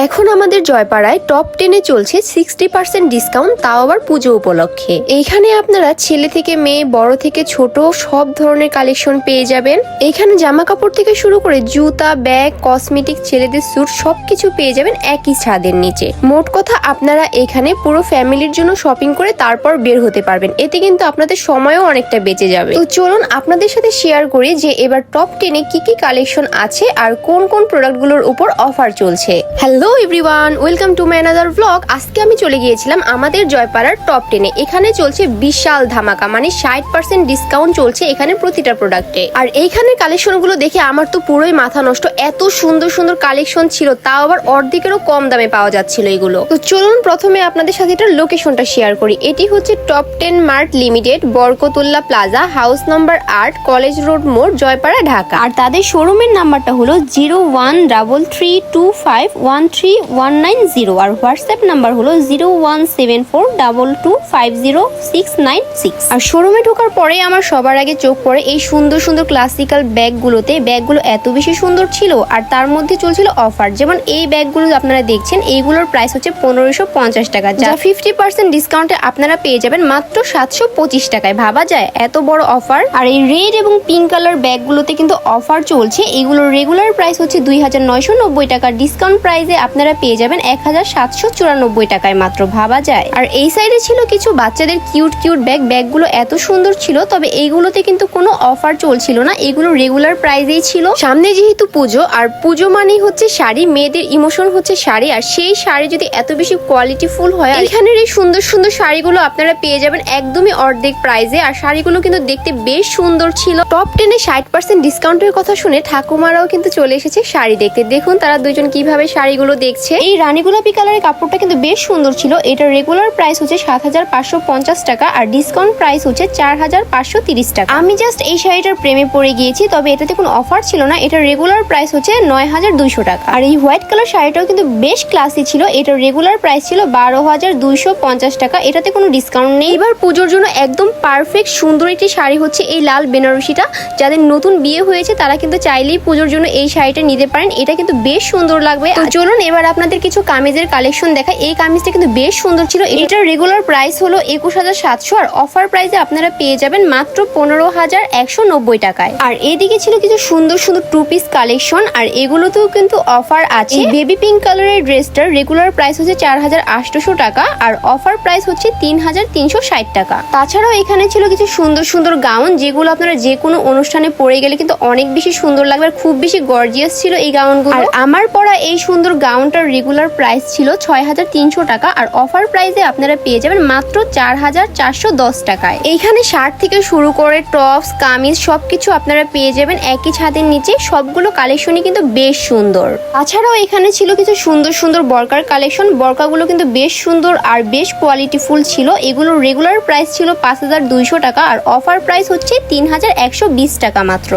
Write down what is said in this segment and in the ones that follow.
এখন আমাদের জয়পাড়ায় টপ 10-এ চলছে 60% ডিসকাউন্ট, তাও আবার পুজো উপলক্ষে। এইখানে আপনারা ছেলে থেকে মেয়ে, বড় থেকে ছোট সব ধরনের কালেকশন পেয়ে যাবেন। এখানে জামা কাপড় থেকে শুরু করে জুতা, ব্যাগ, কসমেটিক, ছেলেদের স্যুট সবকিছু পেয়ে যাবেন একই ছাদের নিচে। মোট কথা আপনারা এখানে পুরো ফ্যামিলির জন্য শপিং করে তারপর বের হতে পারবেন। এতে কিন্তু আপনাদের সময়ও অনেকটা বেঁচে যাবে। তো চলুন আপনাদের সাথে শেয়ার করি যে এবার টপ 10-এ কি কি কালেকশন আছে আর কোন কোন প্রোডাক্টগুলোর উপর অফার চলছে। Hello everyone, welcome to my another blog. আজকে আমি চলে গিয়েছিলাম আমাদের জয়পাড়ার টপ 10-এ। এখানে চলছে বিশাল ধামাকা, মানে 60% ডিসকাউন্ট চলছে এখানে প্রতিটা প্রোডাক্টে। আর এইখানের কালেকশনগুলো দেখে আমার তো পুরোই মাথা নষ্ট, এত সুন্দর সুন্দর কালেকশন ছিল, তাও আবার অর্ধেকেরও কম দামে পাওয়া যাচ্ছিল এগুলো। তো চলুন প্রথমে আপনাদের সাথে এটার লোকেশনটা শেয়ার করি। এটি হচ্ছে top 10 mart limited, Barkatullah plaza, house number 8, college road মোড়, জয়পাড়া, ঢাকা। আর তাদের শোরুমের নাম্বারটা হলো 0133251319 আর হোয়াটসঅ্যাপ নাম্বার হলো 017422500696। আর শোরুমে ঢোকার পরে আমার সবার আগে চোখ পড়ে এই সুন্দর সুন্দর ক্লাসিক্যাল ব্যাগগুলোতে। ব্যাগগুলো এত বেশি সুন্দর ছিল আর তার মধ্যে চলছিল অফার। যেমন এই ব্যাগগুলো আপনারা দেখছেন, এইগুলোর প্রাইস হচ্ছে 1550 টাকা, যা 50% ডিসকাউন্টে আপনারা পেয়ে যাবেন মাত্র 725 টাকায়। ভাবা যায় এত বড় অফার। আর এই রেড এবং পিঙ্ক কালার ব্যাগগুলোতে কিন্তু অফার চলছে। এগুলোর রেগুলার প্রাইস হচ্ছে 2990 টাকা, ডিসকাউন্ট প্রাইসে আপনারা পেয়ে যাবেন 1794 টাকায় মাত্র। ভাবা যায়। আর এই সাইডে ছিল কিছু বাচ্চাদের কিউট কিউট ব্যাগ। ব্যাগগুলো এত সুন্দর ছিল, তবে এইগুলোতে কিন্তু কোনো অফার চলছিল না, এগুলো রেগুলার প্রাইসেই ছিল। সামনে যেহেতু পুজো, আর পুজো মানেই হচ্ছে শাড়ি, মেয়েদের ইমোশন হচ্ছে শাড়ি। আর সেই শাড়ি যদি এত বেশি কোয়ালিটিফুল হয়, এখানের এই সুন্দর সুন্দর শাড়িগুলো আপনারা পেয়ে যাবেন একদমই অর্ধেক প্রাইসে। আর শাড়িগুলো কিন্তু দেখতে বেশ সুন্দর ছিল। টপ 10-এ 60% ডিসকাউন্টের কথা শুনে ঠাকুমারাও কিন্তু চলে এসেছে শাড়ি দেখতে। দেখুন তারা দুজন কিভাবে শাড়িগুলো দেখছে। এই রানী গোলাপি কালারের কাপড়টা কিন্তু বেশ সুন্দর ছিল। এটার রেগুলার প্রাইস হচ্ছে 7550 টাকা আর ডিসকাউন্ট প্রাইস হচ্ছে 4530 টাকা। আমি জাস্ট এই শাড়িটার প্রেমে পড়ে গিয়েছি, তবে এটাতে কোনো অফার ছিল না। এটার রেগুলার প্রাইস হচ্ছে 9200 টাকা। আর এই হোয়াইট কালার শাড়িটাও কিন্তু বেশ ক্লাসি ছিল। এটার রেগুলার প্রাইস ছিল 12250 টাকা, এটাতে কোনো ডিসকাউন্ট নেই। এবার পুজোর জন্য একদম পারফেক্ট সুন্দর একটি শাড়ি হচ্ছে এই লাল বেনারসিটা। যাদের নতুন বিয়ে হয়েছে তারা কিন্তু চাইলেই পুজোর জন্য এই শাড়িটা নিতে পারেন, এটা কিন্তু বেশ সুন্দর লাগবে। তো চলুন এবার আপনাদের কিছু কামিজের কালেকশন দেখাই। এই কামিজটা কিন্তু বেশ সুন্দর ছিল। এটার রেগুলার প্রাইস হলো 21700 আর অফার প্রাইসে আপনারা পেয়ে যাবেন মাত্র 15190 টাকায়। আর এদিকে ছিল কিছু সুন্দর সুন্দর টু পিস কালেকশন, আর এগুলোতেও কিন্তু অফার আছে। বেবি পিঙ্ক কালারের ড্রেসটার রেগুলার প্রাইস হচ্ছে 4800 টাকা আর অফার প্রাইস হচ্ছে 3360 টাকা। তাছাড়াও এখানে ছিল কিছু সুন্দর সুন্দর গাউন, যেগুলো আপনারা যে কোনো অনুষ্ঠানে পরে গেলে কিন্তু অনেক বেশি সুন্দর লাগবে। আর খুব বেশি গর্জিয়াস ছিল এই গাউনগুলো। আর আমার পরা এই সুন্দর গাউনটার রেগুলার প্রাইস ছিল 6300 টাকা আর অফার প্রাইসে আপনারা পেয়ে যাবেন মাত্র 4410 টাকায়। এইখানে শার্ট থেকে শুরু করে টপস, কামিজ সবকিছু আপনারা পেয়ে যাবেন একই ছাদের নিচে। সবগুলো কালেকশনই কিন্তু বেশ সুন্দর। তাছাড়াও এখানে ছিল কিছু সুন্দর সুন্দর বরকার কালেকশন। বরকাগুলো কিন্তু বেশ সুন্দর আর বেশ কোয়ালিটিফুল ছিল। এগুলোর রেগুলার প্রাইস ছিল 5200 টাকা আর অফার প্রাইস হচ্ছে 3120 টাকা মাত্র।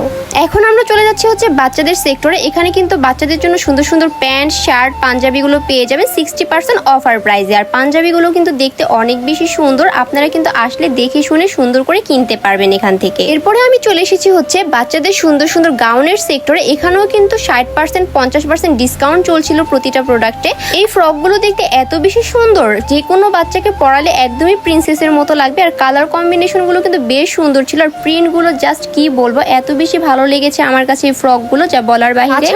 এখন আমরা চলে যাচ্ছি হচ্ছে বাচ্চাদের সেক্টরে। এখানে কিন্তু বাচ্চাদের জন্য সুন্দর সুন্দর প্যান্ট, শার্ট, পাঞ্জাবিগুলো পেয়ে যাবেন 60% অফার প্রাইসে। আর পাঞ্জাবিগুলো কিন্তু দেখতে অনেক বেশি সুন্দর, আপনারা কিন্তু আসলে দেখে শুনে সুন্দর করে কিনতে পারবেন এখান থেকে। এরপরে আমি চলে এসেছি হচ্ছে বাচ্চাদের সুন্দর সুন্দর গাউনের সেক্টরে। এখানেও কিন্তু 60% 50% ডিসকাউন্ট চলছিল প্রতিটা প্রোডাক্টে। এই ফ্রকগুলো দেখতে এত বেশি সুন্দর, যে কোনো বাচ্চাকে পরালে একদমই প্রিন্সেসের মতো লাগবে। আর কালার কম্বিনেশনগুলো কিন্তু বেশ সুন্দর ছিল। আর প্রিন্টগুলো জাস্ট কি বলবো, এত বেশি ভালো লেগেছে আমার কাছে এই ফ্রকগুলো, যা বলার বাইরে।